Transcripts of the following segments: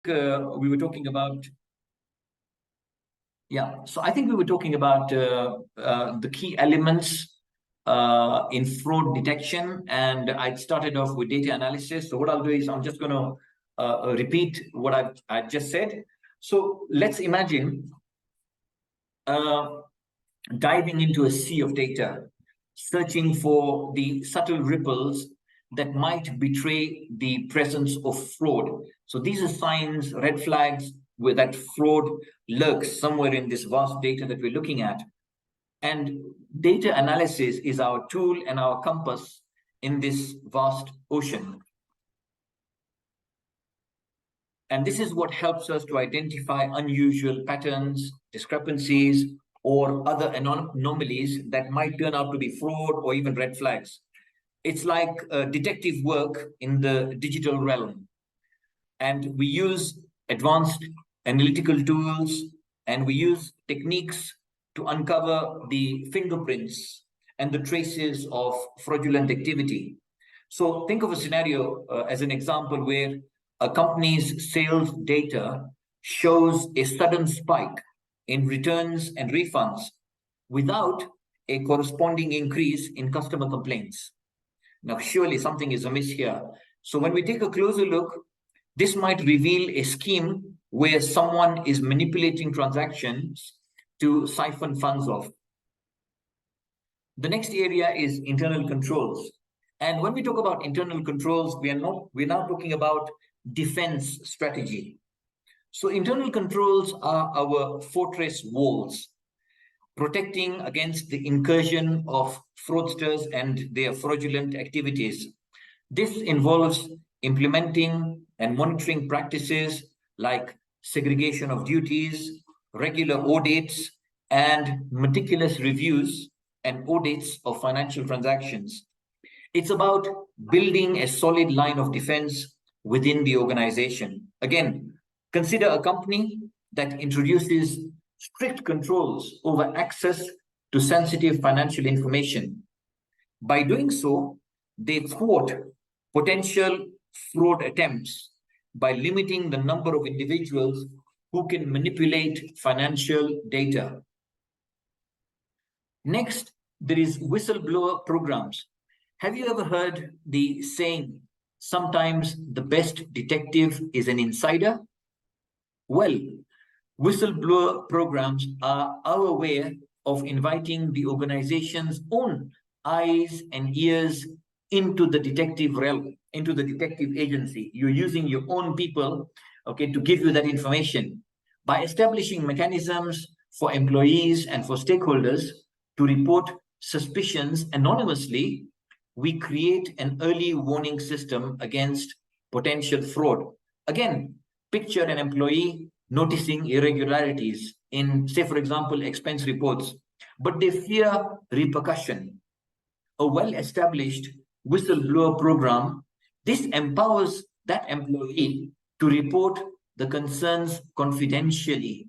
we were talking about, I think we were talking about the key elements in fraud detection, and I started off with data analysis. So what I'll do is I'm just going to repeat what I just said. So let's imagine diving into a sea of data, searching for the subtle ripples that might betray the presence of fraud. So these are signs, red flags, where that fraud lurks somewhere in this vast data that we're looking at. And data analysis is our tool and our compass in this vast ocean. And this is what helps us to identify unusual patterns, discrepancies, or other anomalies that might turn out to be fraud or even red flags. It's like detective work in the digital realm. And we use advanced analytical tools, and we use techniques to uncover the fingerprints and the traces of fraudulent activity. So think of a scenario as an example where a company's sales data shows a sudden spike in returns and refunds without a corresponding increase in customer complaints. Now, surely something is amiss here. So when we take a closer look, this might reveal a scheme where someone is manipulating transactions to siphon funds off. The next area is internal controls. And when we talk about internal controls, we're now talking about defense strategy. So internal controls are our fortress walls, protecting against the incursion of fraudsters and their fraudulent activities. This involves implementing and monitoring practices like segregation of duties, regular audits, and meticulous reviews and audits of financial transactions. It's about building a solid line of defense within the organization. Again, consider a company that introduces strict controls over access to sensitive financial information. By doing so, they thwart potential fraud attempts by limiting the number of individuals who can manipulate financial data. Next, there is whistleblower programs. Have you ever heard the saying, sometimes the best detective is an insider? Well, whistleblower programs are our way of inviting the organization's own eyes and ears into the detective realm, into the detective agency. You're using your own people, to give you that information. By establishing mechanisms for employees and for stakeholders to report suspicions anonymously, we create an early warning system against potential fraud. Again, picture an employee noticing irregularities in, say, for example, expense reports, but they fear repercussion. A well-established whistleblower program, this empowers that employee to report the concerns confidentially,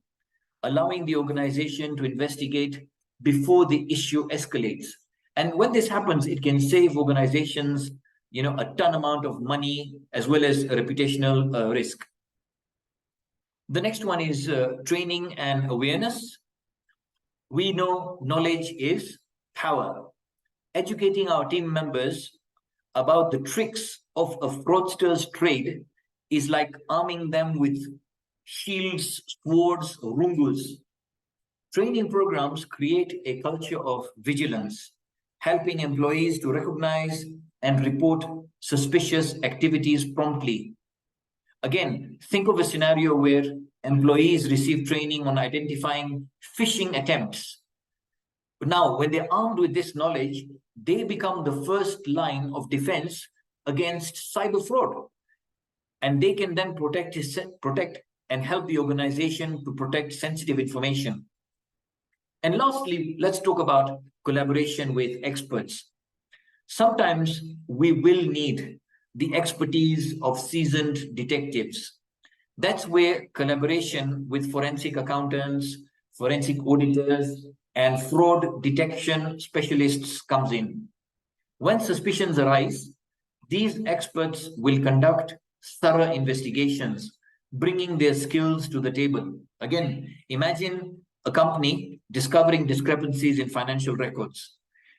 allowing the organization to investigate before the issue escalates. And when this happens, it can save organizations, a ton amount of money as well as a reputational risk. The next one is training and awareness. We know knowledge is power. Educating our team members about the tricks of a fraudster's trade is like arming them with shields, swords, or rungus. Training programs create a culture of vigilance, helping employees to recognize and report suspicious activities promptly. Again, think of a scenario where employees receive training on identifying phishing attempts. But now, when they're armed with this knowledge, they become the first line of defense against cyber fraud. And they can then protect and help the organization to protect sensitive information. And lastly, let's talk about collaboration with experts. Sometimes we will need the expertise of seasoned detectives. That's where collaboration with forensic accountants, forensic auditors, and fraud detection specialists comes in. When suspicions arise, these experts will conduct thorough investigations, bringing their skills to the table. Again, imagine a company discovering discrepancies in financial records.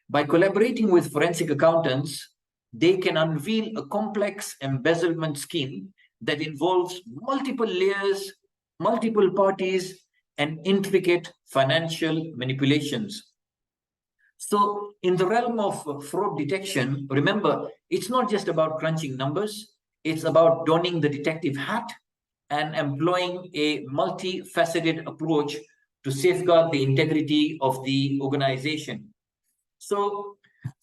By collaborating with forensic accountants, they can unveil a complex embezzlement scheme that involves multiple layers, multiple parties, and intricate financial manipulations. So, in the realm of fraud detection, remember, it's not just about crunching numbers, it's about donning the detective hat and employing a multifaceted approach to safeguard the integrity of the organization. So,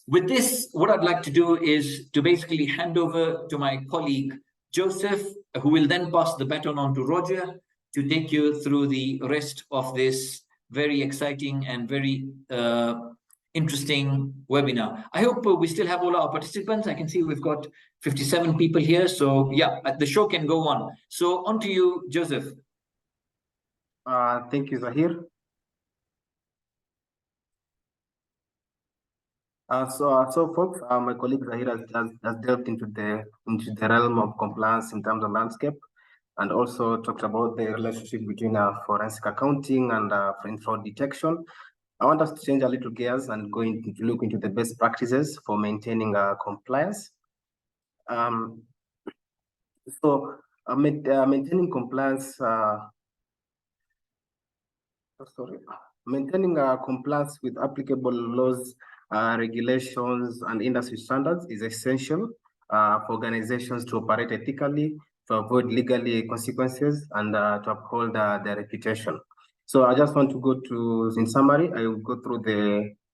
with this, what I'd like to do is to basically hand over to my colleague Joseph, who will then pass the baton on to Roger to take you through the rest of this very exciting and very interesting webinar. I hope we still have all our participants. I can see we've got 57 people here. So yeah, the show can go on. So on to you, Joseph. Thank you, Zahir. So folks, my colleague Zahir has delved into the realm of compliance in terms of landscape, and also talked about the relationship between forensic accounting and fraud detection. I want us to change a little gears and to look into the best practices for maintaining compliance. Maintaining compliance. Maintaining compliance with applicable laws, regulations, and industry standards is essential for organizations to operate ethically, to avoid legally consequences, and to uphold their reputation. So I just want to go to, in summary, I will go through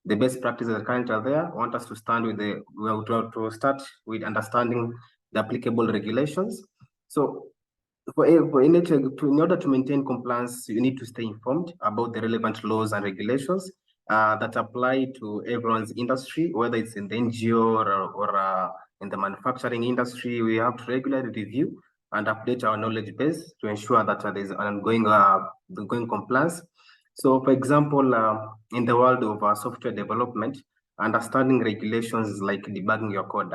the best practices that currently are there. I want us to start with understanding the applicable regulations. So in order to maintain compliance, you need to stay informed about the relevant laws and regulations that apply to everyone's industry, whether it's in the NGO or in the manufacturing industry. We have to regularly review and update our knowledge base to ensure that there's ongoing compliance. So, for example, in the world of software development, understanding regulations is like debugging your code.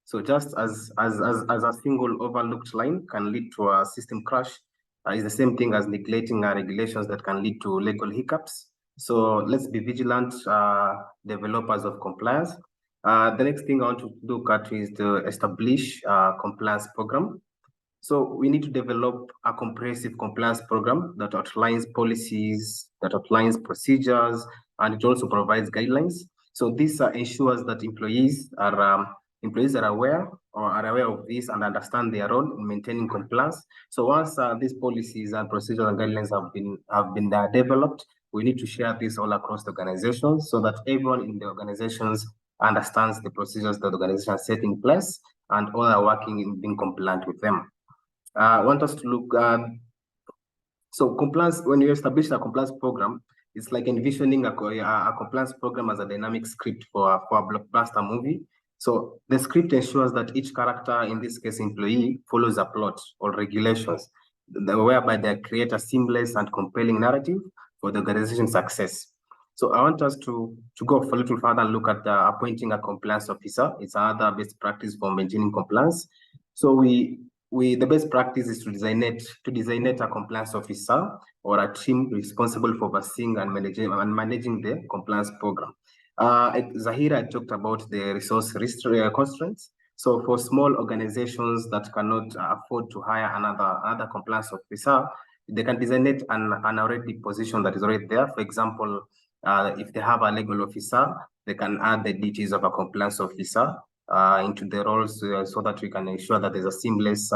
So just as a single overlooked line can lead to a system crash, is the same thing as neglecting regulations that can lead to legal hiccups. So let's be vigilant developers of compliance. The next thing I want to look at is to establish a compliance program. So we need to develop a comprehensive compliance program that outlines policies, that outlines procedures, and it also provides guidelines. So this ensures that employees are aware of this and understand their role in maintaining compliance. So once these policies and procedures and guidelines have been developed, we need to share this all across the organization so that everyone in the organizations understands the procedures that the organization has set in place and all are working in being compliant with them. I want us to look at, so compliance, when you establish a compliance program, it's like envisioning a compliance program as a dynamic script for a blockbuster movie. So the script ensures that each character, in this case employee, follows a plot or regulations, whereby they create a seamless and compelling narrative for the organization's success. So I want us to go a little further and look at appointing a compliance officer. It's another best practice for maintaining compliance. So the best practice is to designate a compliance officer or a team responsible for overseeing and managing the compliance program. Zahira talked about the resource constraints. So for small organizations that cannot afford to hire another compliance officer, they can designate an already position that is already there. For example, if they have a legal officer, they can add the duties of a compliance officer into the roles so that we can ensure that there's a seamless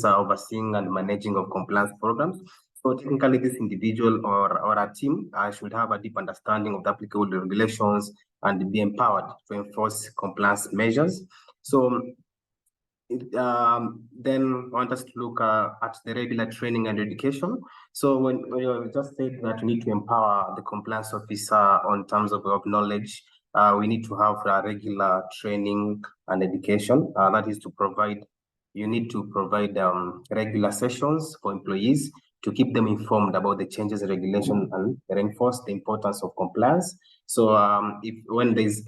overseeing and managing of compliance programs. So technically, this individual or a team should have a deep understanding of the applicable regulations and be empowered to enforce compliance measures. So then I want us to look at the regular training and education. So when you just said that we need to empower the compliance officer on terms of knowledge, we need to have regular training and education. That is to provide, you need to provide regular sessions for employees to keep them informed about the changes in regulation and reinforce the importance of compliance. So when there's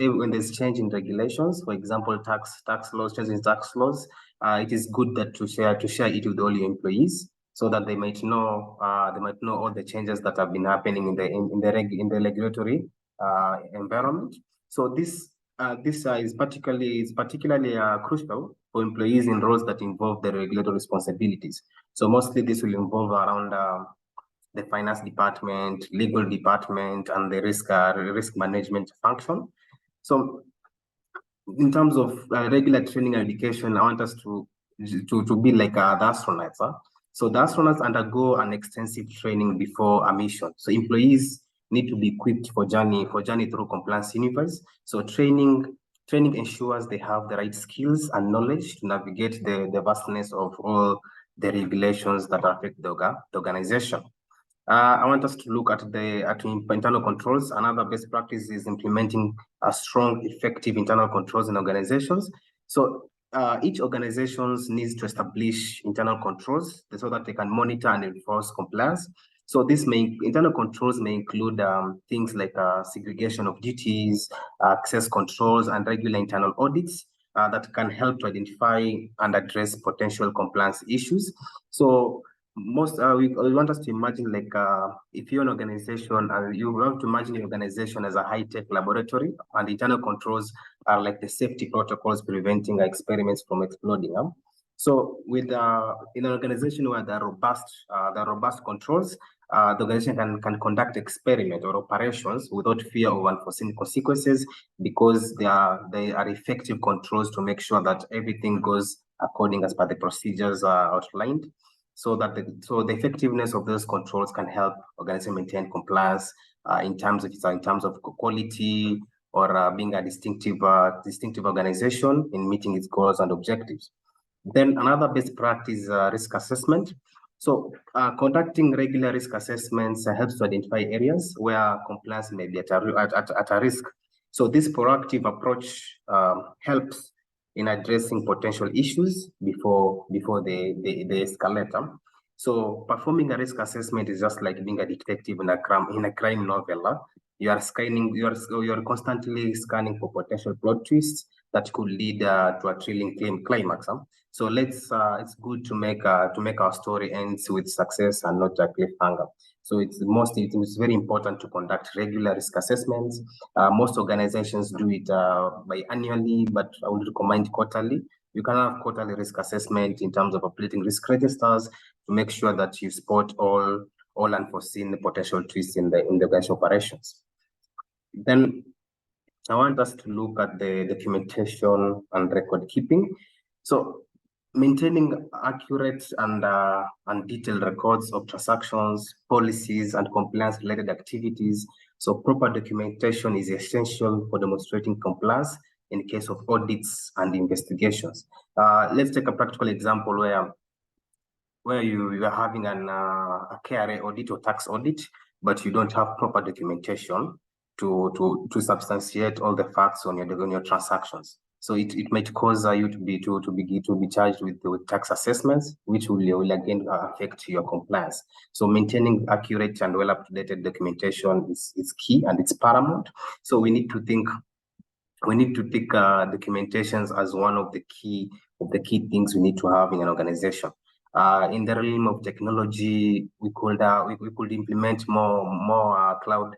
change in regulations, for example, tax laws, changes in tax laws, it is good that to share it with all your employees, so that they might know all the changes that have been happening in the regulatory environment. So this is particularly crucial for employees in roles that involve the regulatory responsibilities. So mostly this will involve around the finance department, legal department, and the risk management function. So in terms of regular training and education, I want us to be like the astronauts. Huh? So the astronauts undergo an extensive training before a mission. So employees need to be equipped for journey through compliance universe. So training ensures they have the right skills and knowledge to navigate the vastness of all the regulations that affect the organization. I want us to look at internal controls. Another best practice is implementing a strong, effective internal controls in organizations. So each organization needs to establish internal controls so that they can monitor and enforce compliance. So internal controls may include things like segregation of duties, access controls, and regular internal audits that can help to identify and address potential compliance issues. So we want us to imagine like if you're an organization, you want to imagine your organization as a high-tech laboratory, and internal controls are like the safety protocols preventing experiments from exploding. So with in an organization where there are robust controls, the organization can conduct experiment or operations without fear of unforeseen consequences, because they are effective controls to make sure that everything goes according as per the procedures outlined. So that the effectiveness of those controls can help organization maintain compliance in terms of quality, or being a distinctive organization in meeting its goals and objectives. Then another best practice is risk assessment. So conducting regular risk assessments helps to identify areas where compliance may be at a risk. So this proactive approach helps in addressing potential issues before they escalate. So performing a risk assessment is just like being a detective in a crime novel. You are constantly scanning for potential plot twists that could lead to a thrilling climax. So it's good to make our story ends with success and not a cliffhanger. So it's very important to conduct regular risk assessments. Most organizations do it annually, but I would recommend quarterly. You can have quarterly risk assessment in terms of updating risk registers to make sure that you spot all unforeseen potential twists in the organization operations. Then I want us to look at the documentation and record keeping. So maintaining accurate and detailed records of transactions, policies, and compliance-related activities. So proper documentation is essential for demonstrating compliance in case of audits and investigations. Let's take a practical example where you are having a KRA audit or tax audit, but you don't have proper documentation to substantiate all the facts on your transactions. So it might cause you to be charged with tax assessments, which will again affect your compliance. So maintaining accurate and well up-to-date documentation is key, and it's paramount. So we need to take documentations as one of the key things we need to have in an organization. In the realm of technology, we could implement more cloud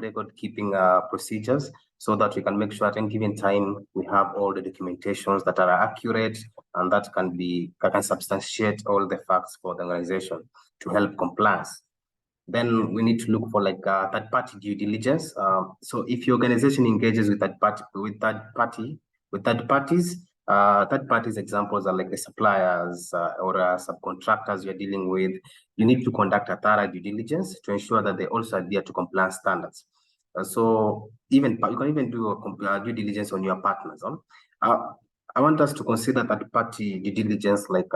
record keeping procedures, so that we can make sure at any given time we have all the documentations that are accurate and that can substantiate all the facts for the organization to help compliance. Then we need to look for like third-party due diligence. So if your organization engages with third parties, examples are like the suppliers or subcontractors you're dealing with. You need to conduct a thorough due diligence to ensure that they also adhere to compliance standards. So you can even do a due diligence on your partners. I want us to consider third-party due diligence like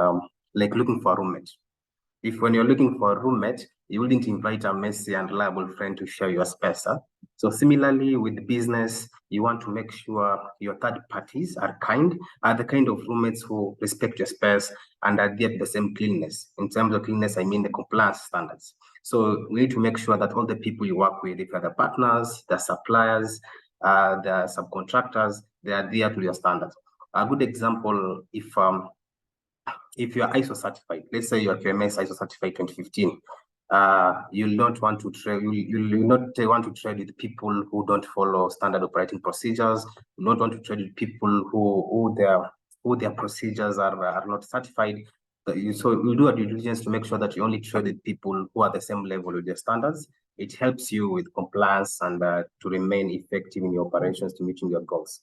looking for a roommate. If when you're looking for a roommate, you wouldn't invite a messy and reliable friend to share your space. So similarly with business, you want to make sure your third parties are the kind of roommates who respect your space and adhere to the same cleanliness. In terms of cleanliness, I mean the compliance standards. So we need to make sure that all the people you work with, if you're the partners, the suppliers, the subcontractors, they adhere to your standards. A good example, if you're ISO certified, let's say you're QMS ISO certified 2015, you'll not want to trade. You'll not want to trade with people who don't follow standard operating procedures. You'll not want to trade with people who their procedures are not certified. So you do a due diligence to make sure that you only trade with people who are the same level with your standards. It helps you with compliance and to remain effective in your operations to meeting your goals.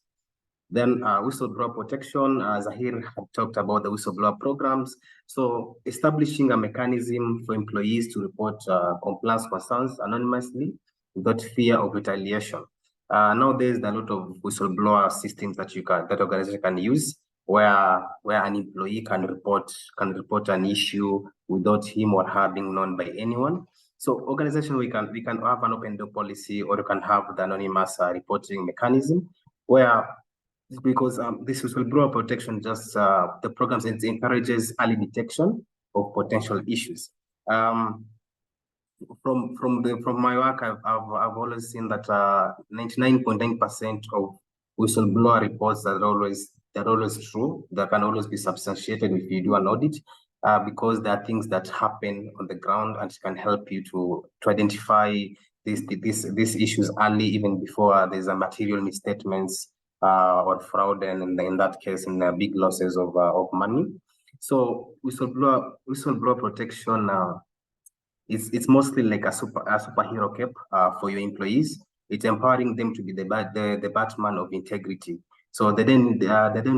Then whistleblower protection, Zahir had talked about the whistleblower programs. So establishing a mechanism for employees to report compliance concerns anonymously without fear of retaliation. Nowadays, there are a lot of whistleblower systems that organization can use, where an employee can report an issue without him or her being known by anyone. So organization, we can have an open door policy, or you can have the anonymous reporting mechanism, where because this whistleblower protection the programs, it encourages early detection of potential issues. From my work, I've always seen that 99.9% of whistleblower reports are always true. That can always be substantiated if you do an audit, because there are things that happen on the ground and can help you to identify these issues early, even before there's a material misstatements or fraud, and in that case, in big losses of money. So whistleblower protection. It's mostly like a superhero cape for your employees. It's empowering them to be the Batman of integrity. So they don't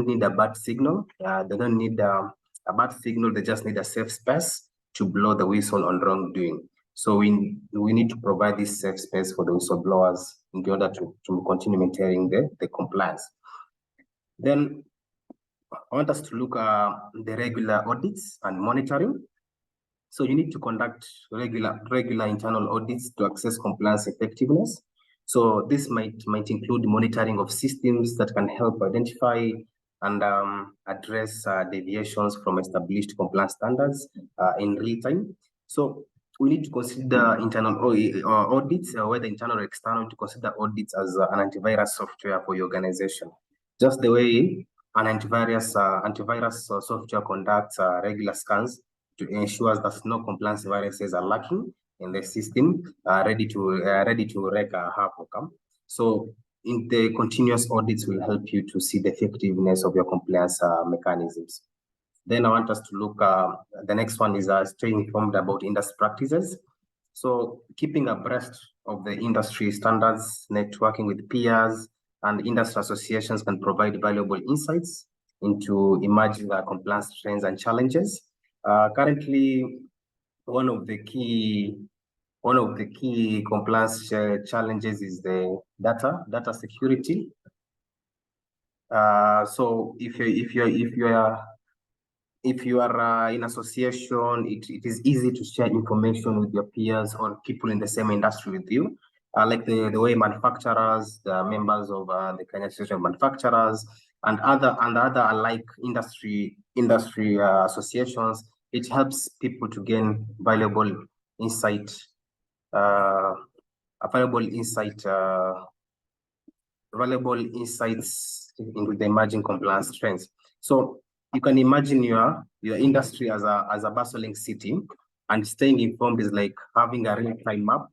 need a bad signal. They don't need a bad signal. They just need a safe space to blow the whistle on wrongdoing. So we need to provide this safe space for the whistleblowers in order to continue maintaining the compliance. Then I want us to look at the regular audits and monitoring. So you need to conduct regular internal audits to assess compliance effectiveness. So this might include monitoring of systems that can help identify and address deviations from established compliance standards in real time. So we need to consider internal audits, whether internal or external, to consider audits as an antivirus software for your organization. Just the way an antivirus software conducts regular scans to ensure that no compliance viruses are lacking in the system, ready to wreak havoc. So in the continuous audits will help you to see the effectiveness of your compliance mechanisms. Then I want us to look, the next one is staying informed about industry practices. So keeping abreast of the industry standards, networking with peers and industry associations can provide valuable insights into emerging compliance trends and challenges. Currently, one of the key compliance challenges is the data security. So if you are in association, it is easy to share information with your peers or people in the same industry with you. Like the way manufacturers, the members of the Kenya Association of Manufacturers, and other alike industry associations, it helps people to gain valuable insight into the emerging compliance trends. So you can imagine your industry as a bustling city, and staying informed is like having a real-time map.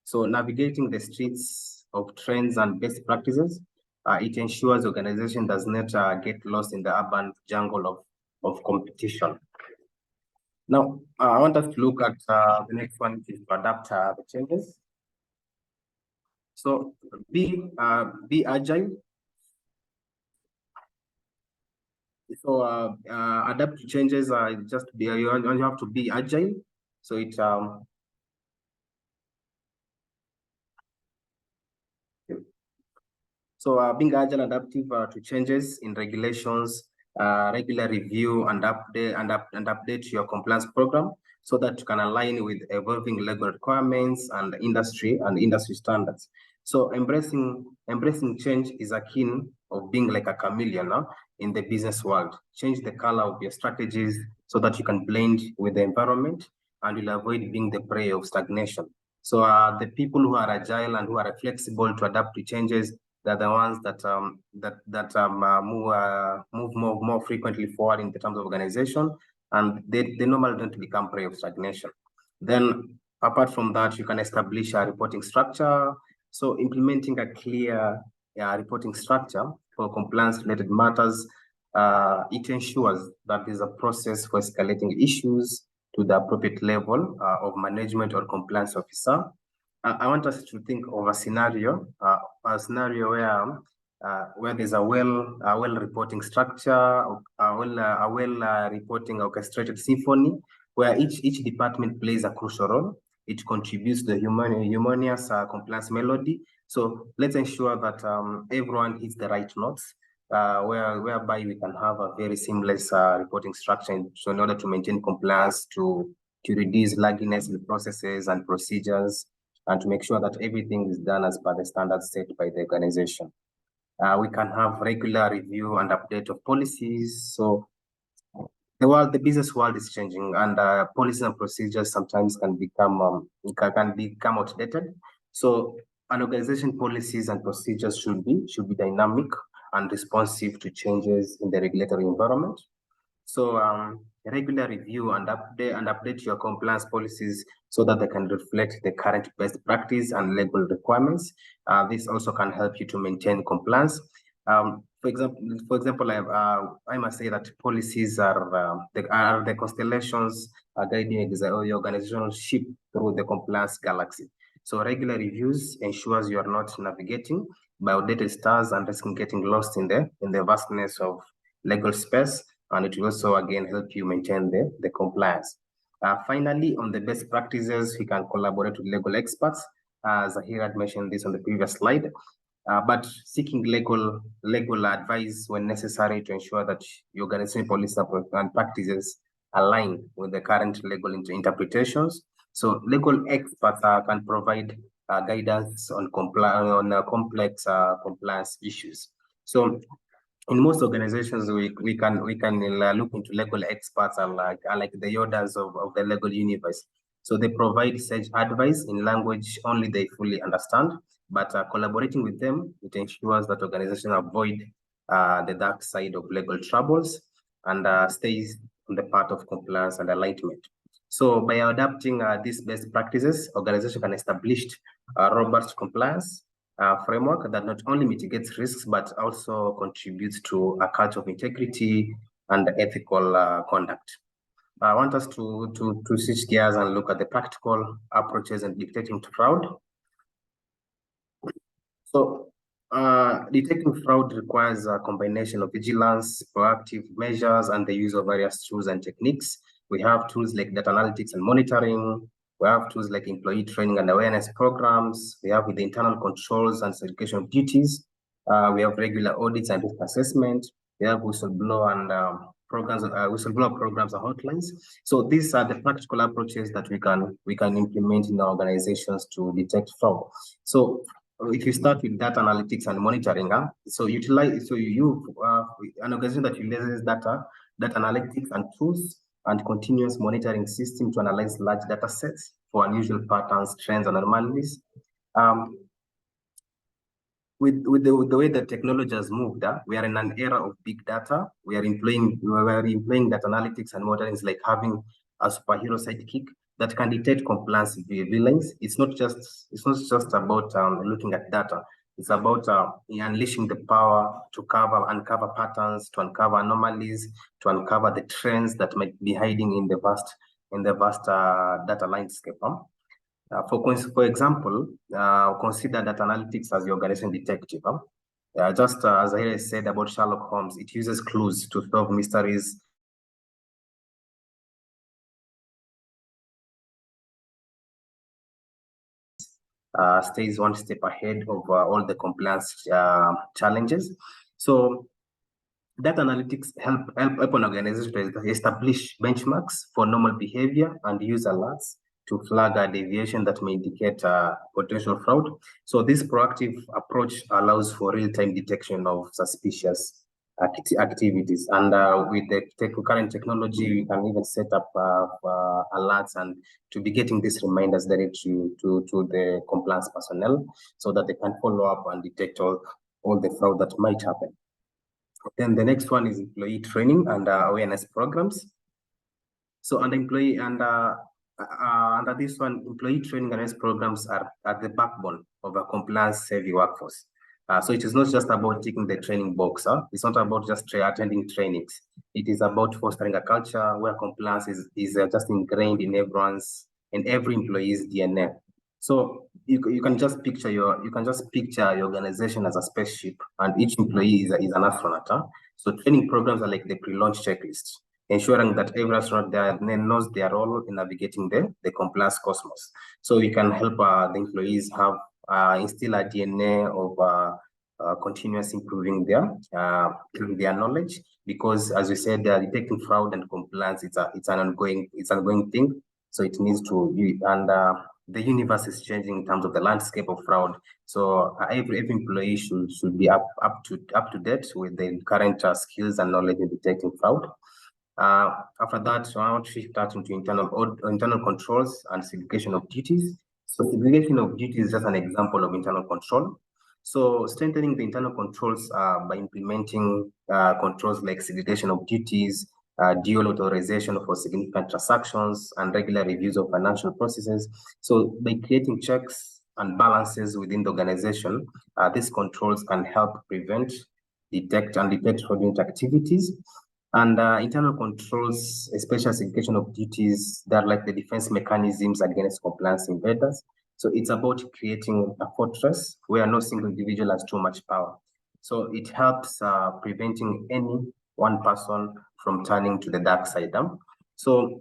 So navigating the streets of trends and best practices, it ensures organization does not get lost in the urban jungle of competition. Now, I want us to look at the next one, which is to adapt the changes. So be agile. So adapt to changes. You have to be agile. So it being agile, adaptive to changes in regulations, regular review and update your compliance program so that you can align with evolving legal requirements and industry standards. So embracing change is a key of being like a chameleon in the business world. Change the color of your strategies so that you can blend with the environment and you'll avoid being the prey of stagnation. So the people who are agile and who are flexible to adapt to changes, they're the ones that move more frequently forward in the terms of organization, and they normally don't become prey of stagnation. Then apart from that, you can establish a reporting structure. So implementing a clear reporting structure for compliance-related matters, it ensures that there's a process for escalating issues to the appropriate level of management or compliance officer. I want us to think of a scenario where there's a well reporting structure, a well reporting orchestrated symphony, where each department plays a crucial role. It contributes to the harmonious compliance melody. So let's ensure that everyone hits the right notes, whereby we can have a very seamless reporting structure so in order to maintain compliance, to reduce lagginess in processes and procedures, and to make sure that everything is done as per the standards set by the organization. We can have regular review and update of policies. So the business world is changing, and policies and procedures sometimes can become outdated. So an organization policies and procedures should be dynamic and responsive to changes in the regulatory environment. So regular review and update your compliance policies so that they can reflect the current best practice and legal requirements. This also can help you to maintain compliance. For example, I must say that policies are the constellations guiding the organizational ship through the compliance galaxy. So regular reviews ensures you are not navigating by outdated stars and risking getting lost in the vastness of legal space, and it will also again help you maintain the compliance. Finally, on the best practices, we can collaborate with legal experts. Zahir had mentioned this on the previous slide. But seeking legal advice when necessary to ensure that your organization policies and practices align with the current legal interpretations. So legal experts can provide guidance on complex compliance issues. So in most organizations, we can look into legal experts are like the Yodas of the legal universe. So they provide sage advice in language only they fully understand. But collaborating with them, it ensures that organizations avoid the dark side of legal troubles and stays on the path of compliance and alignment. So by adapting these best practices, organizations can establish robust compliance framework that not only mitigates risks, but also contributes to a culture of integrity and ethical conduct. I want us to switch gears and look at the practical approaches in detecting fraud. So detecting fraud requires a combination of vigilance, proactive measures, and the use of various tools and techniques. We have tools like data analytics and monitoring. We have tools like employee training and awareness programs. We have with the internal controls and segregation of duties. We have regular audits and risk assessment. We have whistleblower and whistleblower programs and hotlines. So these are the practical approaches that we can implement in our organizations to detect fraud. So if you start with data analytics and monitoring, an organization that utilizes data analytics and tools and continuous monitoring system to analyze large data sets for unusual patterns, trends, and anomalies. With the way that technology has moved, we are in an era of big data. We are employing data analytics and monitoring like having a superhero sidekick that can detect compliance villains. It's not just about looking at data. It's about unleashing the power to uncover patterns, to uncover anomalies, to uncover the trends that might be hiding in the vast data landscape. For example, consider data analytics as your organization detective. Just as I said about Sherlock Holmes, it uses clues to solve mysteries. Stays one step ahead of all the compliance challenges. So data analytics help an organization to establish benchmarks for normal behavior and use alerts to flag a deviation that may indicate potential fraud. So this proactive approach allows for real-time detection of suspicious activities. And with the current technology, we can even set up alerts and to be getting these reminders directly to the compliance personnel so that they can follow up and detect all all the fraud that might happen. Then the next one is employee training and awareness programs. So under under this one, employee training and awareness programs are the backbone of a compliance-savvy workforce. So it is not just about ticking the training box. It's not about just attending trainings. It is about fostering a culture where compliance is just ingrained in every employee's DNA. So you can just picture your organization as a spaceship, and each employee is an astronaut. So training programs are like the pre-launch checklist, ensuring that every astronaut there knows their role in navigating the compliance cosmos. So we can help the employees have instill a DNA of continuous improving their knowledge, because as we said, they are detecting fraud and compliance. It's an ongoing thing. So it needs to be, and the universe is changing in terms of the landscape of fraud. So every employee should be up to date with the current skills and knowledge in detecting fraud. After that, so I want to shift that into internal controls and segregation of duties. So segregation of duties is just an example of internal control. So strengthening the internal controls by implementing controls like segregation of duties, dual authorization for significant transactions, and regular reviews of financial processes. So by creating checks and balances within the organization, these controls can help prevent, detect fraudulent activities. And internal controls, especially segregation of duties, that are like the defense mechanisms against compliance invaders. So it's about creating a fortress where no single individual has too much power. So it helps preventing any one person from turning to the dark side. So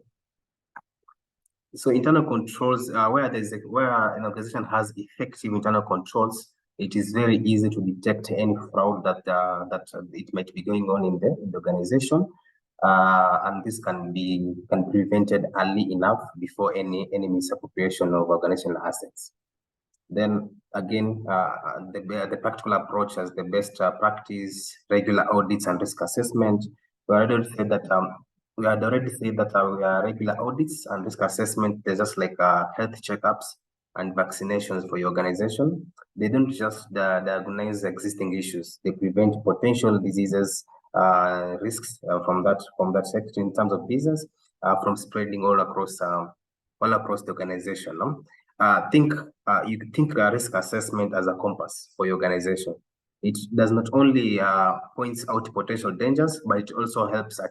internal controls, where an organization has effective internal controls, it is very easy to detect any fraud that it might be going on in the organization, and this can be prevented early enough before any misappropriation of organizational assets. Then again, the practical approach as the best practice, regular audits and risk assessment. We already said that regular audits and risk assessment, they're just like health checkups and vaccinations for your organization. They don't just diagnose existing issues. They prevent potential diseases, risks from that sector in terms of business, from spreading all across the organization. No? You think risk assessment as a compass for your organization. It does not only points out potential dangers, but it also helps to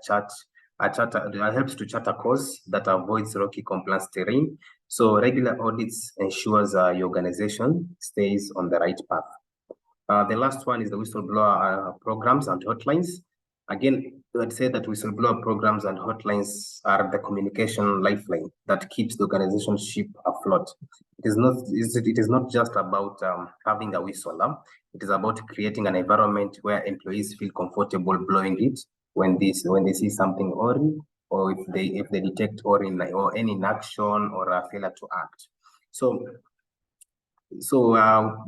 chart a course that avoids rocky compliance terrain. So regular audits ensures your organization stays on the right path. The last one is the whistleblower programs and hotlines. Again, I'd say that whistleblower programs and hotlines are the communication lifeline that keeps the organization ship afloat. It is not just about having a whistle. It is about creating an environment where employees feel comfortable blowing it when they see something wrong, or if they detect or any inaction or a failure to act. So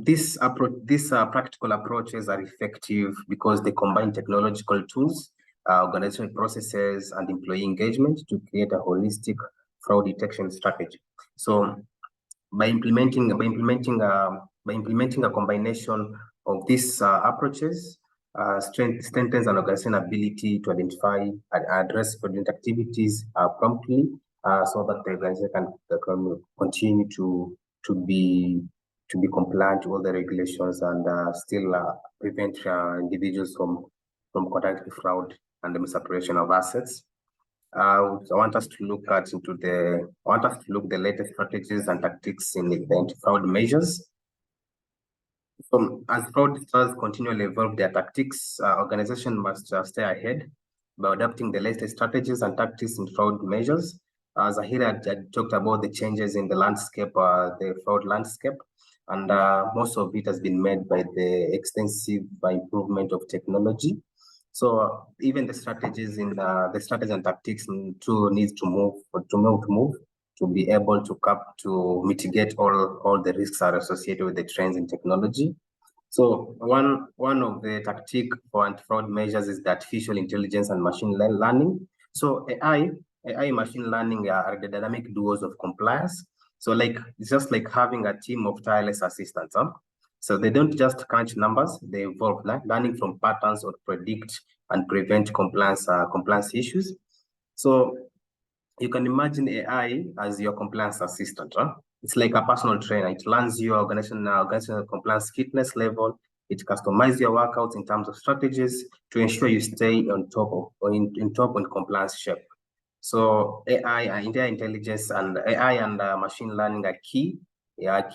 these practical approaches are effective because they combine technological tools, organizational processes, and employee engagement to create a holistic fraud detection strategy. So by implementing a combination of these approaches, strengthens an organization's ability to identify and address fraudulent activities promptly, so that the organization can continue to be compliant to all the regulations and still prevent individuals from conducting fraud and the misappropriation of assets. I want us to look at the latest strategies and tactics in the anti-fraud measures. As fraudsters continually evolve their tactics, organizations must stay ahead by adapting the latest strategies and tactics in fraud measures. Zahira had talked about the changes in the landscape, the fraud landscape, and most of it has been made by the extensive improvement of technology. So even the strategies and tactics too needs to move to be able to mitigate all the risks are associated with the trends in technology. So one of the tactic for anti-fraud measures is the artificial intelligence and machine learning. So AI and machine learning are the dynamic duos of compliance. So it's just like having a team of tireless assistants. So they don't just crunch numbers, they evolve, learning from patterns or predict and prevent compliance issues. So you can imagine AI as your compliance assistant. Huh? It's like a personal trainer. It learns your organizational compliance fitness level. It customizes your workouts in terms of strategies to ensure you stay on top of or in top on compliance shape. So AI, intelligence, and AI and machine learning are key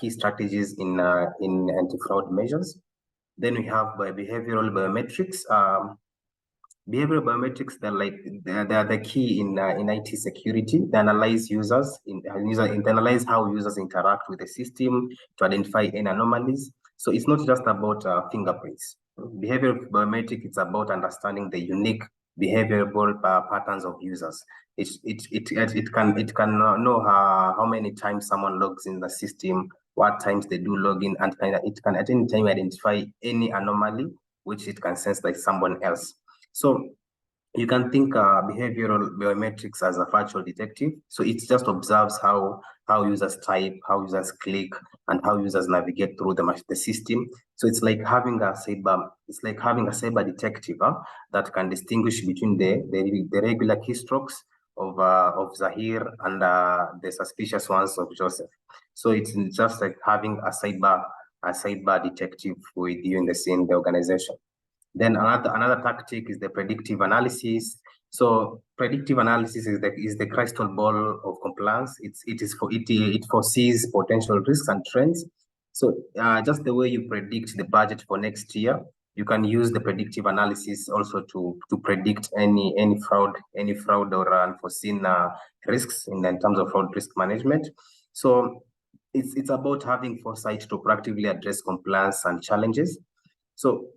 strategies in anti-fraud measures. Then we have behavioral biometrics. Behavioral biometrics, they're the key in IT security. They analyze analyze how users interact with the system to identify any anomalies. So it's not just about fingerprints. Behavioral biometric, it's about understanding the unique behavioral patterns of users. It can know how many times someone logs in the system, what times they do log in, and it can at any time identify any anomaly which it can sense like someone else. So you can think behavioral biometrics as a virtual detective. So it just observes how users type, how users click, and how users navigate through the system. So it's like having a cyber detective that can distinguish between the regular keystrokes of Zahir and the suspicious ones of Joseph. So it's just like having a cyber detective with you in the organization. Then another tactic is the predictive analysis. So predictive analysis is the crystal ball of compliance. It foresees potential risks and trends. So just the way you predict the budget for next year, you can use the predictive analysis also to predict any fraud or unforeseen risks in terms of fraud risk management. So it's about having foresight to proactively address compliance and challenges. So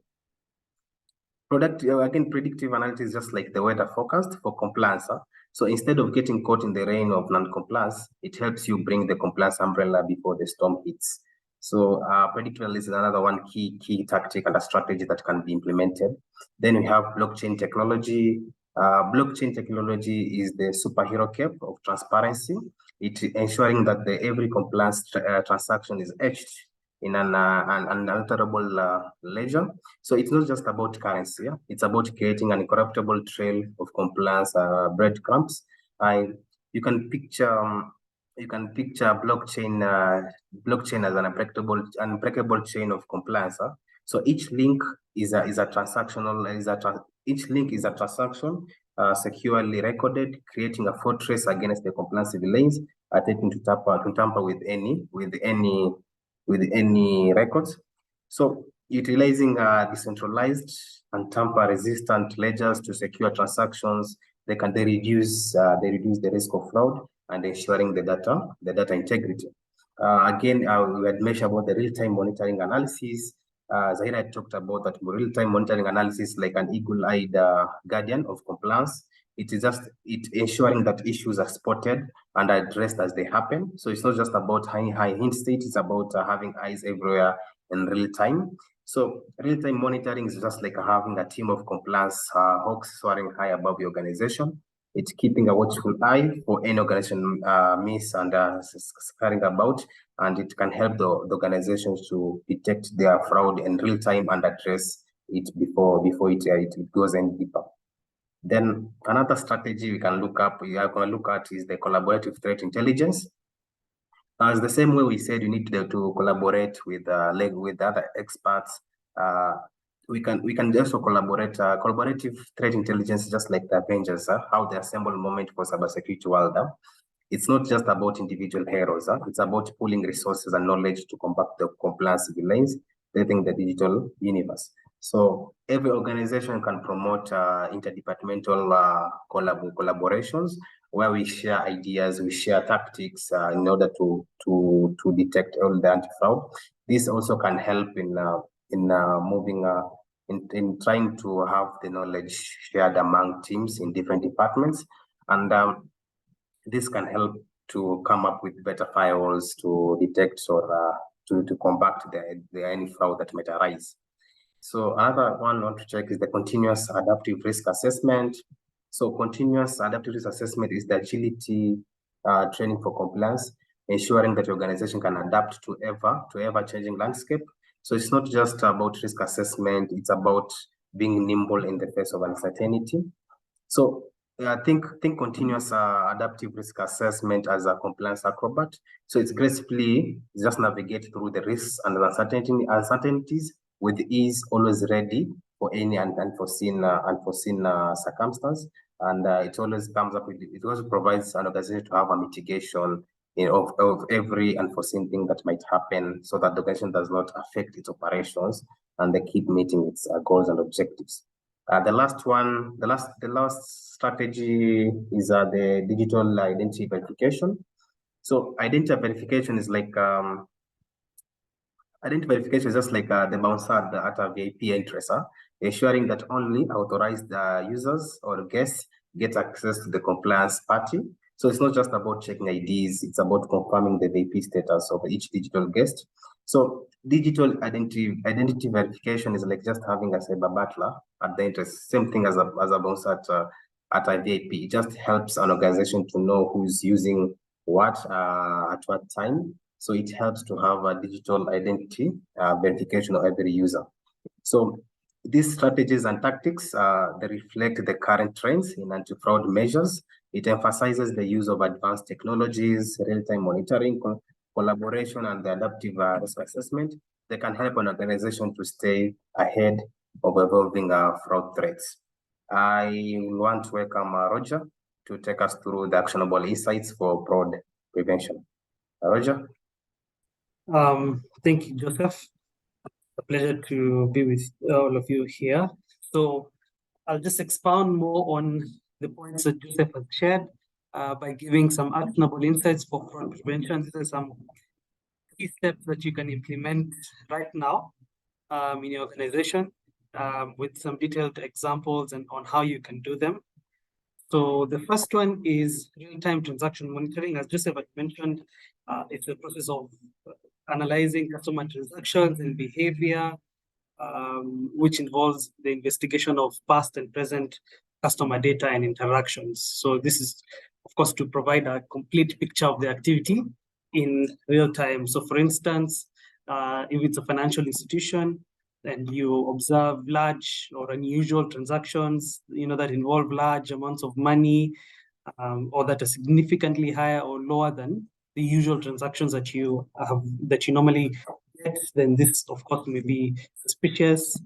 predictive analytics is just like the weather forecast for compliance. So instead of getting caught in the rain of non-compliance, it helps you bring the compliance umbrella before the storm hits. So predictive analysis is another one key tactic and a strategy that can be implemented. Then we have blockchain technology. Blockchain technology is the superhero cape of transparency. It ensuring that every compliance transaction is etched in an unalterable ledger. So it's not just about currency. It's about creating an incorruptible trail of compliance breadcrumbs. You can picture blockchain as an unbreakable chain of compliance. So each link is a transaction securely recorded, creating a fortress against the compliance villains attempting to tamper with any records. So utilizing decentralized and tamper-resistant ledgers to secure transactions, they reduce the risk of fraud and ensuring the data integrity. Again, we had mentioned about the real-time monitoring analysis. Zahira had talked about that real-time monitoring analysis, like an eagle-eyed guardian of compliance. It ensuring that issues are spotted and addressed as they happen. So it's not just about high hint state, it's about having eyes everywhere in real time. So real-time monitoring is just like having a team of compliance hawks soaring high above the organization. It's keeping a watchful eye for any organization miss and scaring about, and it can help the organizations to detect their fraud in real time and address it before it goes any deeper. Then another strategy we are going to look at is the collaborative threat intelligence. As the same way we said you need to collaborate with other experts, we can also collaborate. Collaborative threat intelligence, just like the Avengers, how they assemble moment for cybersecurity world. It's not just about individual heroes. It's about pooling resources and knowledge to combat the compliance villains within the digital universe. So every organization can promote interdepartmental collaborations where we share ideas, we share tactics in order to detect all the anti-fraud. This also can help in trying to have the knowledge shared among teams in different departments, and this can help to come up with better firewalls to detect or to combat any fraud that might arise. So another one I want to check is the continuous adaptive risk assessment. So continuous adaptive risk assessment is the agility training for compliance, ensuring that your organization can adapt to ever changing landscape. So it's not just about risk assessment, it's about being nimble in the face of uncertainty. So I think continuous adaptive risk assessment as a compliance acrobat. So it's basically just navigate through the risks and uncertainties with ease, always ready for any unforeseen circumstance. And it always comes up with, it also provides an organization to have a mitigation of every unforeseen thing that might happen, so that the organization does not affect its operations and they keep meeting its goals and objectives. The last strategy is the digital identity verification. So identity verification is like identity verification is just like the bouncer at a VIP entrance, ensuring that only authorized users or guests get access to the compliance party. So it's not just about checking IDs, it's about confirming the VIP status of each digital guest. So digital identity verification is like just having a cyber butler at the entrance, same thing as a bouncer at a VIP. It just helps an organization to know who's using what at what time. So it helps to have a digital identity verification of every user. So these strategies and tactics, they reflect the current trends in anti-fraud measures. It emphasizes the use of advanced technologies, real-time monitoring, collaboration, and the adaptive risk assessment. They can help an organization to stay ahead of evolving fraud threats. I want to welcome Roger to take us through the actionable insights for fraud prevention. Roger? Thank you, Joseph. A pleasure to be with all of you here. So I'll just expound more on the points that Joseph has shared by giving some actionable insights for fraud prevention. These are some key steps that you can implement right now in your organization with some detailed examples and on how you can do them. So the first one is real-time transaction monitoring. As Joseph had mentioned, it's a process of analyzing customer transactions and behavior, which involves the investigation of past and present customer data and interactions. So this is, of course, to provide a complete picture of the activity in real time. So for instance, if it's a financial institution and you observe large or unusual transactions, that involve large amounts of money, or that are significantly higher or lower than the usual transactions that you normally get, then this, of course, may be suspicious.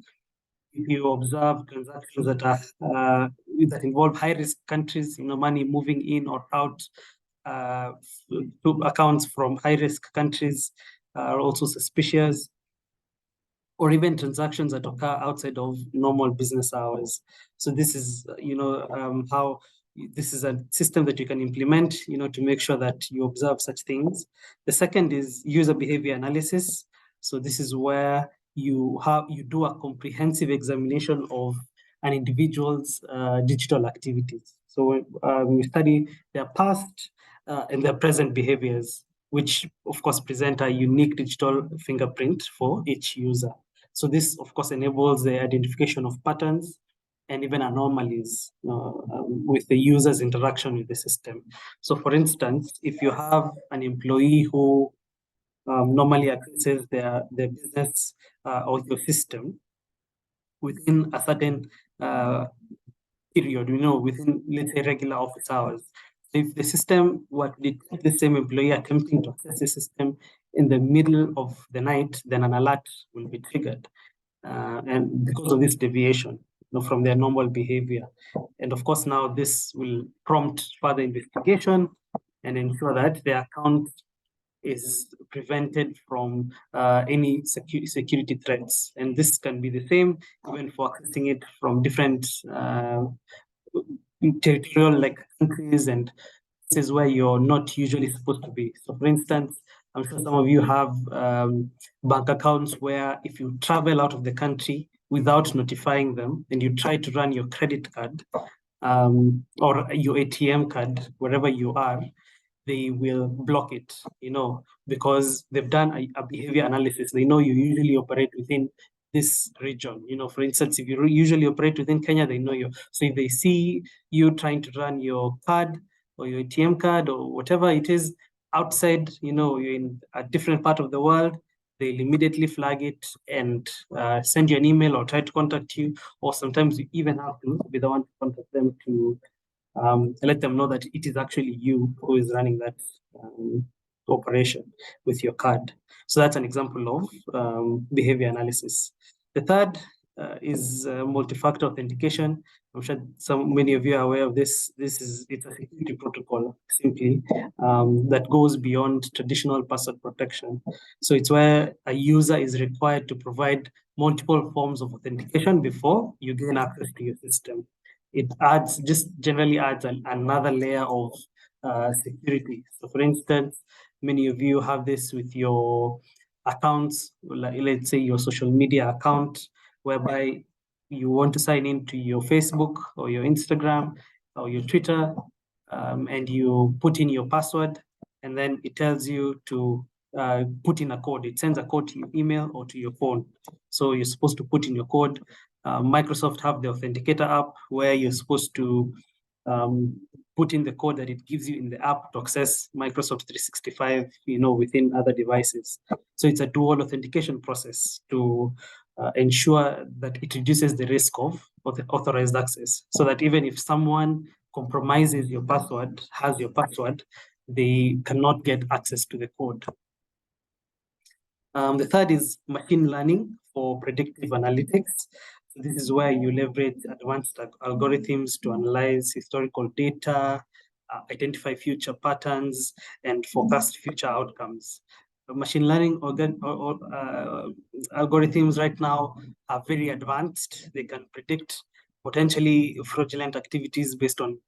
If you observe transactions that are that involve high-risk countries, money moving in or out to accounts from high-risk countries are also suspicious, or even transactions that occur outside of normal business hours. So this is, how this is a system that you can implement, to make sure that you observe such things. The second is user behavior analysis. So this is where you do a comprehensive examination of an individual's digital activities. So we study their past and their present behaviors, which of course present a unique digital fingerprint for each user. So this, of course, enables the identification of patterns and even anomalies with the user's interaction with the system. So for instance, if you have an employee who normally accesses their business or your system within a certain period, within, let's say, regular office hours. So if the system were to detect the same employee attempting to access the system in the middle of the night, then an alert will be triggered. And because of this deviation from their normal behavior. And of course, now this will prompt further investigation and ensure that the account is prevented from any security threats. And this can be the same even for accessing it from different territorial countries, and this is where you're not usually supposed to be. So for instance, I'm sure some of you have bank accounts where if you travel out of the country without notifying them and you try to run your credit card or your ATM card wherever you are, they will block it, because they've done a behavior analysis. They know you usually operate within this region. For instance, if you usually operate within Kenya, they know you. So if they see you trying to run your card or your ATM card or whatever it is outside, you're in a different part of the world, they'll immediately flag it and send you an email or try to contact you, or sometimes you even have to be the one to contact them to let them know that it is actually you who is running that operation with your card. So that's an example of behavior analysis. The third is multi-factor authentication. I'm sure many of you are aware of this. It's a security protocol simply that goes beyond traditional password protection. So it's where a user is required to provide multiple forms of authentication before you gain access to your system. It generally adds another layer of security. So for instance, many of you have this with your accounts, like, let's say your social media account, whereby you want to sign into your Facebook or your Instagram or your Twitter, and you put in your password, and then it tells you to put in a code. It sends a code to your email or to your phone. So you're supposed to put in your code. Microsoft have the Authenticator app where you're supposed to put in the code that it gives you in the app to access Microsoft 365, within other devices. So it's a dual authentication process to ensure that it reduces the risk of authorized access, so that even if someone compromises your password, has your password, they cannot get access to the code. The third is machine learning for predictive analytics. This is where you leverage advanced algorithms to analyze historical data, identify future patterns, and forecast future outcomes. Machine learning algorithms right now are very advanced. They can predict potentially fraudulent activities based on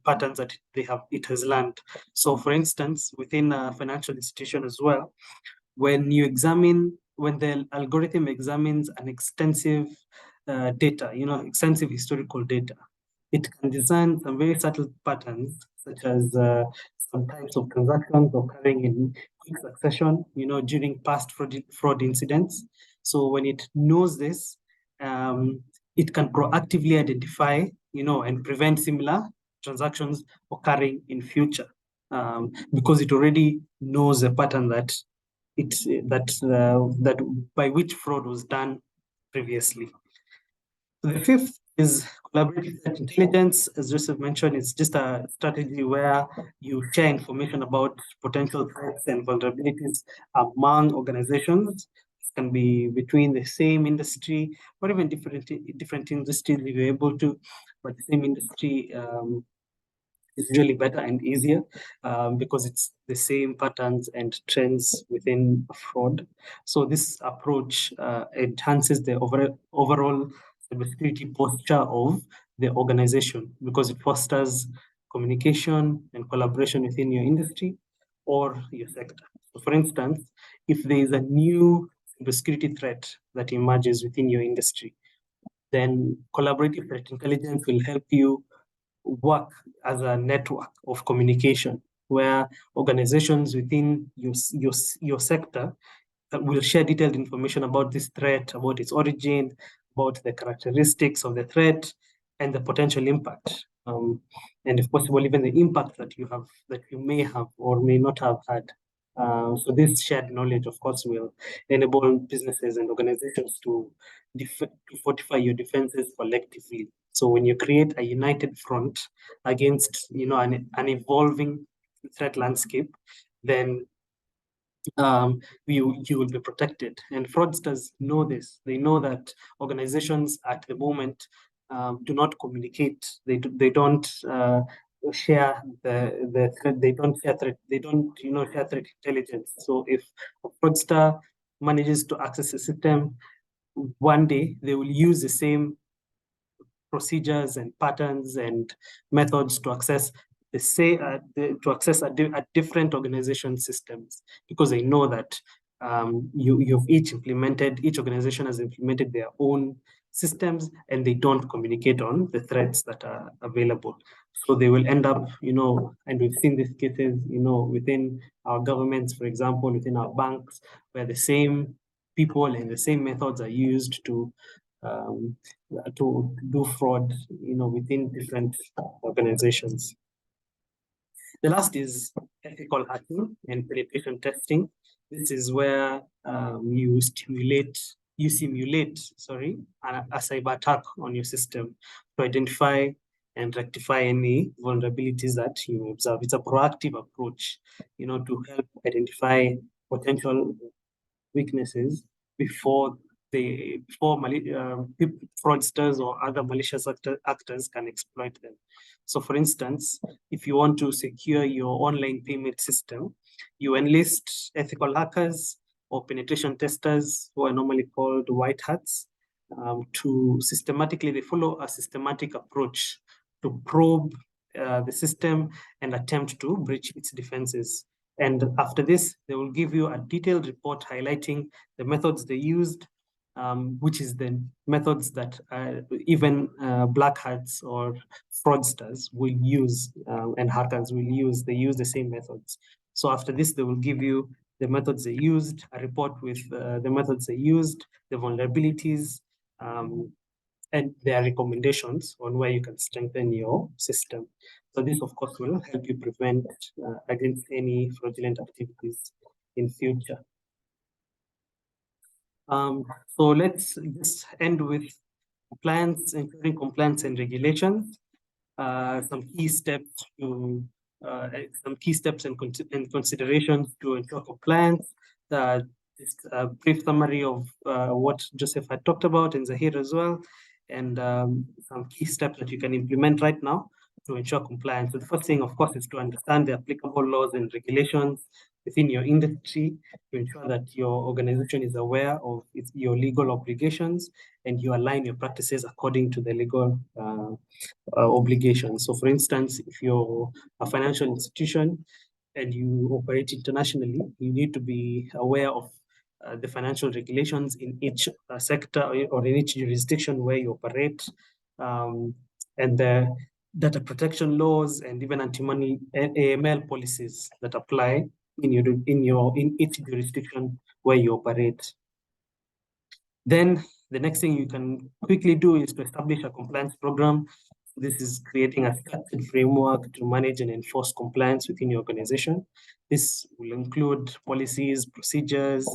patterns that it has learned. So for instance, within a financial institution as well, when the algorithm examines an extensive data, extensive historical data, it can discern some very subtle patterns, such as some types of transactions occurring in quick succession, during past fraud incidents. So when it knows this, it can proactively identify, and prevent similar transactions occurring in future, because it already knows a pattern that by which fraud was done previously. The fifth is collaborative threat intelligence. As Joseph mentioned, it's just a strategy where you share information about potential threats and vulnerabilities among organizations. This can be between the same industry or even different industries if you're able to, but the same industry is really better and easier because it's the same patterns and trends within fraud. So this approach enhances the overall cybersecurity posture of the organization, because it fosters communication and collaboration within your industry or your sector. So for instance, if there is a new cybersecurity threat that emerges within your industry, then collaborative threat intelligence will help you work as a network of communication where organizations within your sector will share detailed information about this threat, about its origin, about the characteristics of the threat, and the potential impact, and if possible, even the impact that you may have or may not have had. So this shared knowledge, of course, will enable businesses and organizations to fortify your defenses collectively. So when you create a united front against, an evolving threat landscape, then you will be protected. And fraudsters know this. They know that organizations at the moment do not communicate. They don't share the threat. They don't share threat. They don't share threat intelligence. So if a fraudster manages to access a system, one day they will use the same procedures and patterns and methods to access a different organization systems, because they know that each organization has implemented their own systems and they don't communicate on the threats that are available. So they will end up, and we've seen these cases, within our governments, for example, within our banks, where the same people and the same methods are used to do fraud, within different organizations. The last is ethical hacking and penetration testing. This is where you simulate a cyber attack on your system to identify and rectify any vulnerabilities that you observe. It's a proactive approach, to help identify potential weaknesses before fraudsters or other malicious actors can exploit them. So for instance, if you want to secure your online payment system, you enlist ethical hackers or penetration testers, who are normally called white hats, they follow a systematic approach to probe the system and attempt to breach its defenses. And after this, they will give you a detailed report highlighting the methods they used, which is the methods that even black hats or fraudsters will use, and hackers will use. They use the same methods. So after this, they will give you the methods they used, a report with the methods they used, the vulnerabilities, and their recommendations on where you can strengthen your system. So this, of course, will help you prevent against any fraudulent activities in future. So let's just end with compliance, ensuring compliance and regulations. Some key steps and considerations to ensure compliance. Just a brief summary of what Joseph had talked about and Zahir as well, and some key steps that you can implement right now to ensure compliance. So the first thing, of course, is to understand the applicable laws and regulations within your industry to ensure that your organization is aware of your legal obligations and you align your practices according to the legal obligations. So for instance, if you're a financial institution and you operate internationally, you need to be aware of the financial regulations in each sector or in each jurisdiction where you operate, and the data protection laws and even anti-money AML policies that apply in each jurisdiction where you operate. Then the next thing you can quickly do is to establish a compliance program. This is creating a structured framework to manage and enforce compliance within your organization. This will include policies, procedures,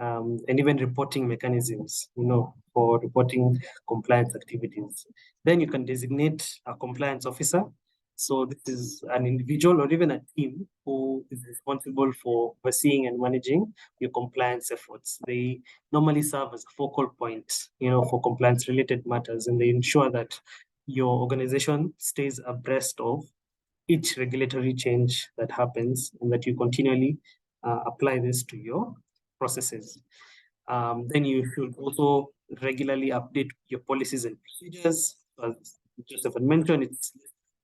and even reporting mechanisms, for reporting compliance activities. Then you can designate a compliance officer. So this is an individual or even a team who is responsible for overseeing and managing your compliance efforts. They normally serve as a focal point, for compliance-related matters, and they ensure that your organization stays abreast of each regulatory change that happens and that you continually apply this to your processes. Then you should also regularly update your policies and procedures. As Joseph had mentioned, it's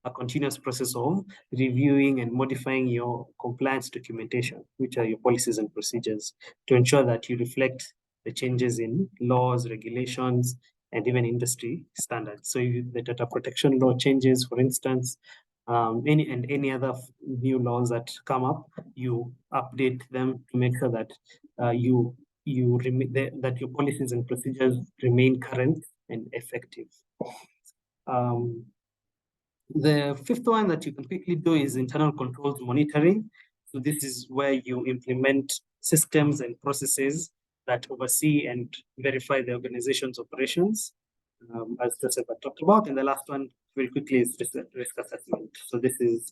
a continuous process of reviewing and modifying your compliance documentation, which are your policies and procedures, to ensure that you reflect the changes in laws, regulations, and even industry standards. So if the data protection law changes, for instance, any other new laws that come up, you update them to make sure that that your policies and procedures remain current and effective. The fifth one that you can quickly do is internal controls monitoring. So this is where you implement systems and processes that oversee and verify the organization's operations, as Joseph had talked about. And the last one, very quickly, is risk assessment. So this is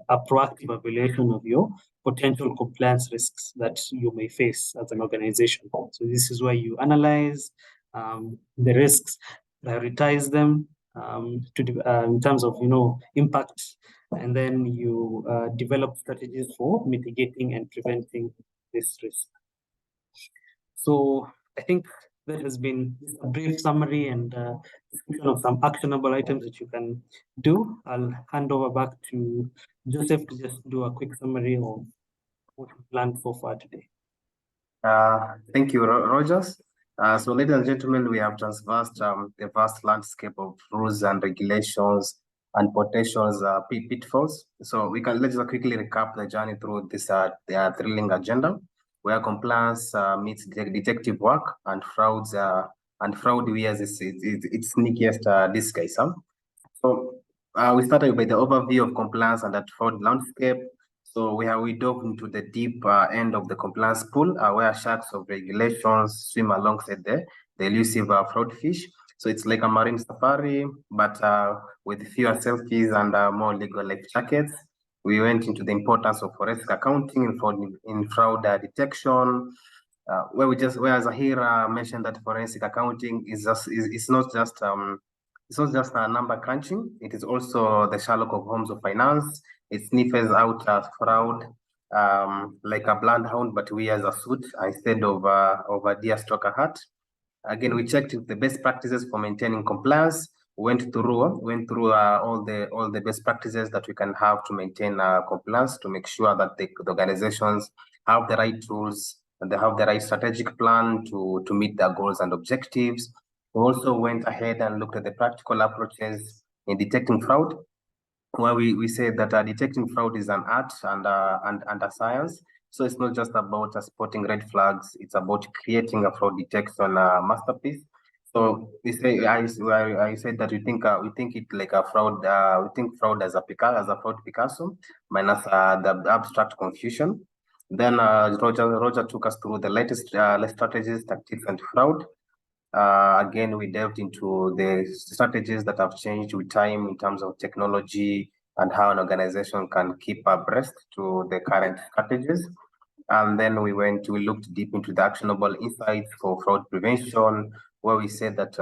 a proactive evaluation of your potential compliance risks that you may face as an organization. So this is where you analyze the risks, prioritize them in terms of impact, and then you develop strategies for mitigating and preventing this risk. So I think that has been a brief summary and description of some actionable items that you can do. I'll hand over back to Joseph to just do a quick summary of what we planned so far today. Thank you, Rogers. So, ladies and gentlemen, we have traversed the vast landscape of rules and regulations and potential pitfalls. So let's quickly recap the journey through this thrilling agenda, where compliance meets detective work and fraud wears its sneakiest disguise. So We started by the overview of compliance and that fraud landscape. So we dove into the deep end of the compliance pool, where sharks of regulations swim alongside the elusive fraud fish. So it's like a marine safari, but with fewer selfies and more legal life jackets. We went into the importance of forensic accounting in fraud detection, where Zahira mentioned that forensic accounting is it's not just a number crunching. It is also the Sherlock of Holmes of finance. It sniffs out fraud like a bloodhound, but wears a suit instead of a deer stalker hat. Again, we checked the best practices for maintaining compliance. Went through all the best practices that we can have to maintain compliance, to make sure that the organizations have the right tools and they have the right strategic plan to meet their goals and objectives. We also went ahead and looked at the practical approaches in detecting fraud, where we say that detecting fraud is an art and a science. So it's not just about spotting red flags; it's about creating a fraud detection masterpiece. So we say I said that we think it like a fraud. We think fraud as a fraud Picasso minus the abstract confusion. Then Roger took us through the latest strategies, tactics, and fraud. Again, we delved into the strategies that have changed with time in terms of technology and how an organization can keep abreast to the current strategies. And then we looked deep into the actionable insights for fraud prevention, where we said that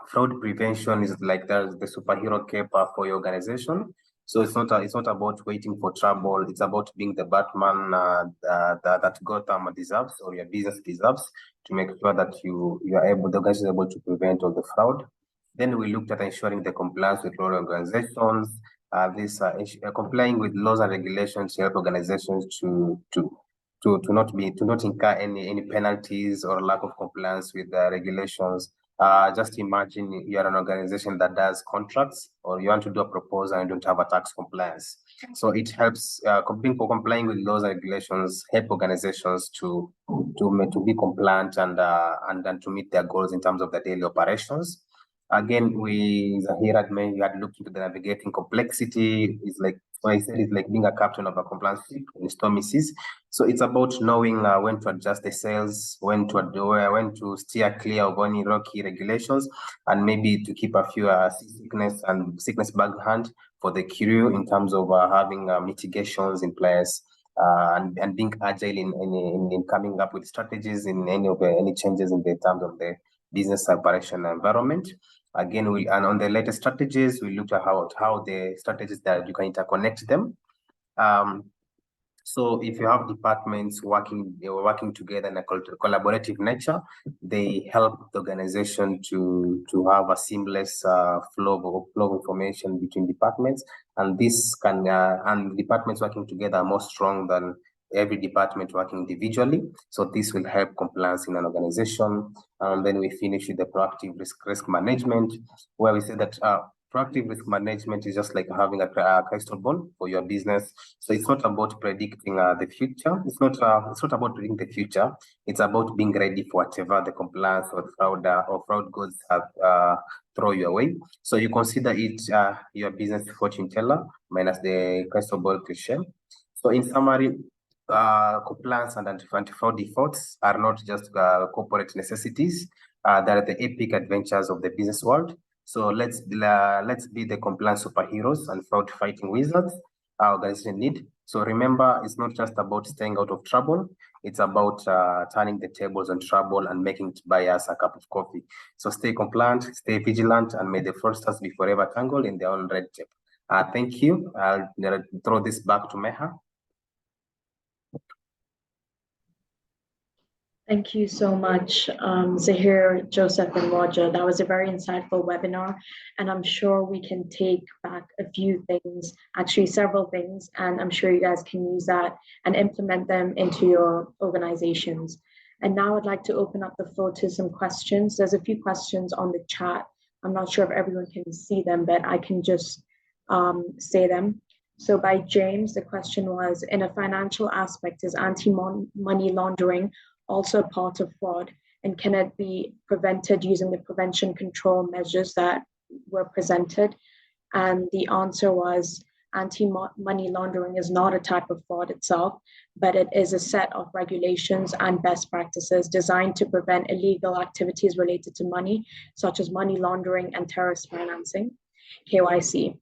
fraud prevention is like the superhero cape for your organization. So it's not about waiting for trouble. It's about being the Batman that Gotham deserves, or your business deserves, to make sure that the organization is able to prevent all the fraud. Then we looked at ensuring the compliance with all organizations. Complying with laws and regulations to help organizations to not incur any penalties or lack of compliance with the regulations. Just imagine you're an organization that does contracts, or you want to do a proposal and don't have a tax compliance. So it helps complying with laws and regulations help organizations to be compliant and to meet their goals in terms of their daily operations. Again, Zahir had looked into the navigating complexity. It's like what I said, it's like being a captain of a compliance ship in stormy seas. So it's about knowing when to adjust the sails, when to steer clear of any rocky regulations, and maybe to keep a few sickness bag hand for the crew in terms of having mitigations in place. And being agile in coming up with strategies in any changes in the terms of the business operation environment. Again, and on the latest strategies, we looked at how the strategies that you can interconnect them. So if you have departments working together in a collaborative nature, they help the organization to have a seamless flow of information between departments, and this can and departments working together are more strong than every department working individually. So this will help compliance in an organization. And then we finish with the proactive risk management, where we say that proactive risk management is just like having a crystal ball for your business. So it's not about predicting the future. It's not about predicting the future. It's about being ready for whatever the compliance or fraud gods throw your way. So you consider it your business fortune teller minus the crystal ball cliche. So in summary, compliance and anti-fraud defaults are not just corporate necessities. They're the epic adventures of the business world. So let's be the compliance superheroes and fraud fighting wizards our organization need. So remember, it's not just about staying out of trouble. It's about turning the tables on trouble and making it buy us a cup of coffee. So stay compliant, stay vigilant, and may the fraudsters be forever tangled in their own red tape. Thank you. I'll throw this back to Meha. Thank you so much, Zahir, Joseph, and Roger. That was a very insightful webinar, and I'm sure we can take back a few things, actually several things, and I'm sure you guys can use that and implement them into your organizations. And now I'd like to open up the floor to some questions. There's a few questions on the chat. I'm not sure if everyone can see them, but I can just say them. So by James, the question was, in a financial aspect, is anti-money laundering also part of fraud, and can it be prevented using the prevention control measures that were presented? And the answer was anti-money laundering is not a type of fraud itself, but it is a set of regulations and best practices designed to prevent illegal activities related to money, such as money laundering and terrorist financing. KYC.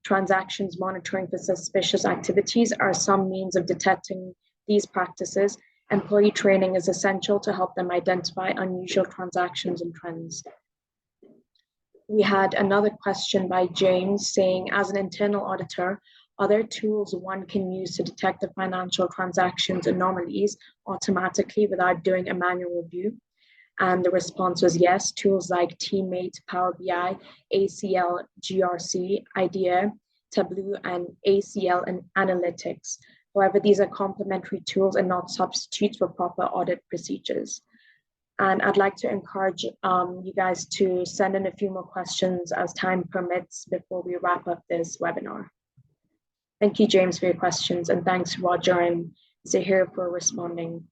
Transactions monitoring for suspicious activities are some means of detecting these practices. Employee training is essential to help them identify unusual transactions and trends. We had another question by James saying, as an internal auditor, are there tools one can use to detect the financial transactions anomalies automatically without doing a manual review? And the response was yes, tools like Teammate, Power BI, ACL, GRC, IDEA, Tableau, and ACL and Analytics. However, these are complementary tools and not substitutes for proper audit procedures. And I'd like to encourage you guys to send in a few more questions as time permits before we wrap up this webinar. Thank you, James, for your questions, and thanks, Roger and Zahir, for responding.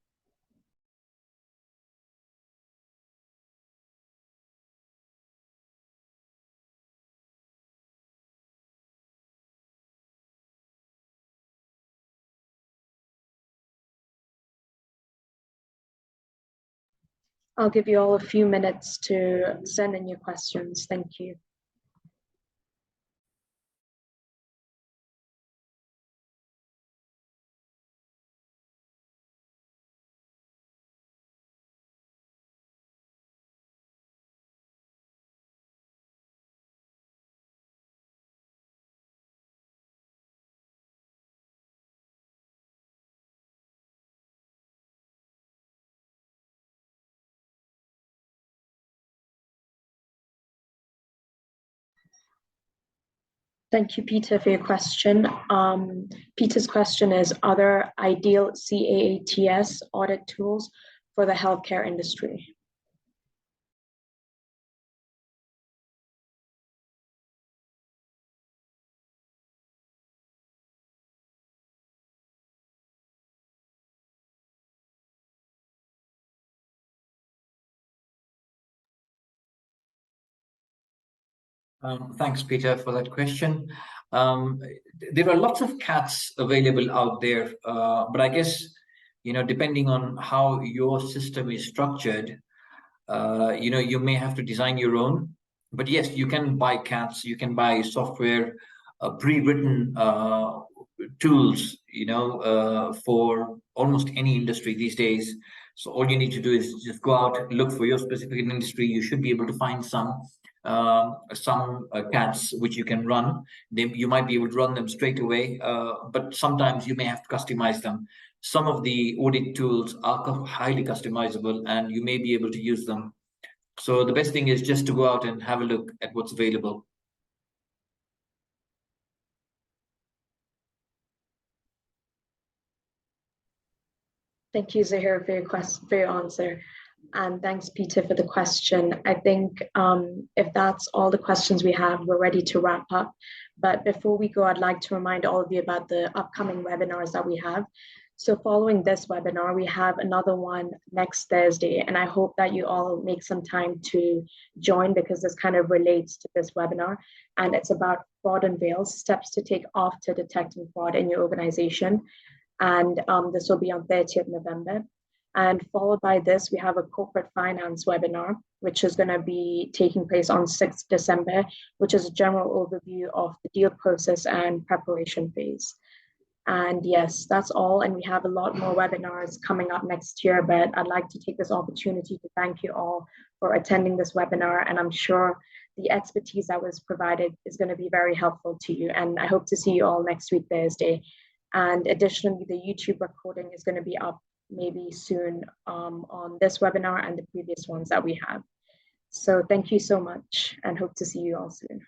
I'll give you all a few minutes to send in your questions. Thank you. Thank you, Peter, for your question. Peter's question is, are there ideal CAATS audit tools for the healthcare industry? Thanks, Peter, for that question. There are lots of CATs available out there, but I guess, depending on how your system is structured, you may have to design your own. But yes, you can buy CATs, you can buy software, pre-written tools, for almost any industry these days. So all you need to do is just go out, look for your specific industry. You should be able to find some CATs which you can run. You might be able to run them straight away, but sometimes you may have to customize them. Some of the audit tools are highly customizable, and you may be able to use them. So the best thing is just to go out and have a look at what's available. Thank you, Zahir, for your answer. And thanks, Peter, for the question. I think if that's all the questions we have, we're ready to wrap up. But before we go, I'd like to remind all of you about the upcoming webinars that we have. So following this webinar, we have another one next Thursday, and I hope that you all make some time to join, because this kind of relates to this webinar, and it's about fraud unveils, steps to take after detecting fraud in your organization. And this will be on 30th November. And followed by this, we have a corporate finance webinar, which is going to be taking place on 6th December, which is a general overview of the deal process and preparation phase. And yes, that's all. And we have a lot more webinars coming up next year, but I'd like to take this opportunity to thank you all for attending this webinar. And I'm sure the expertise that was provided is going to be very helpful to you. And I hope to see you all next week, Thursday. And additionally, the YouTube recording is going to be up maybe soon on this webinar and the previous ones that we have. So thank you so much, and hope to see you all soon.